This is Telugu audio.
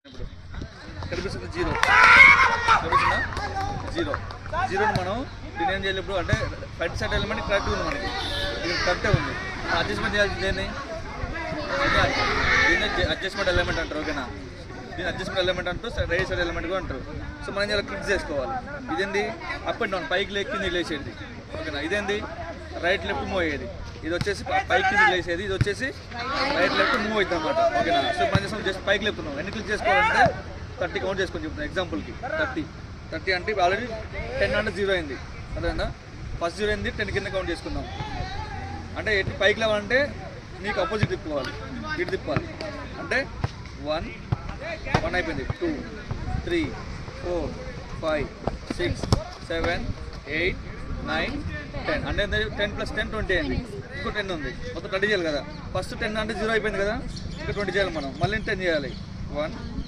ఇప్పుడు కనిపిస్తుంది జీరో కనిపిస్తుందా జీరో జీరోని మనం దీన్ని ఏం చేయాలి ఇప్పుడు అంటే రైట్ సైడ్ ఎలిమెంట్ కరెక్ట్గా ఉంది మనకి ఇది కరెక్టే ఉంది అడ్జస్ట్మెంట్ చేయాల్సింది దీన్ని అడ్జస్ట్మెంట్ ఎలిమెంట్ అంటారు ఓకేనా దీన్ని అడ్జస్ట్మెంట్ ఎలిమెంట్ అంటూ రైట్ సైడ్ ఎలిమెంట్ కూడా అంటారు సో మనం ఇలా క్లిక్ చేసుకోవాలి ఇదేంటి అప్ అండ్ డౌన్ పైకి లేకింది లేచేది ఓకేనా ఇదేంటి రైట్ లెఫ్ట్ మూవ్ అయ్యేది ఇది వచ్చేసి పైకి లేసేది ఇది వచ్చేసి రైట్ లెఫ్ట్ మూవ్ అవుతుంది అనమాట ఓకేనా సో మనం చేస్తాం జస్ట్ పైకి లేపుతున్నాం ఎన్ని క్లిక్ చేసుకోవాలంటే 30 కౌంట్ చేసుకొని చెప్తున్నాం ఎగ్జాంపుల్కి 30 అంటే ఆల్రెడీ 10 అంటే 0 అయింది అదేనా ఫస్ట్ 0 అయింది 10 కింద కౌంట్ చేసుకుందాం అంటే ఎట్టి పైకి లేవాలంటే నీకు అపోజిట్ తిప్పుకోవాలి ఇటు తిప్పాలి అంటే 1 అయిపోయింది 2 3 4 5 6 7 8 9 10 అంటే 10 + 10 20 అయింది ఇంకో 10 ఉంది మొత్తం 30 చేయాలి కదా ఫస్ట్ 10 అంటే 0 అయిపోయింది కదా ఇంకా 20 చేయాలి మనం మళ్ళీ 10 చేయాలి 1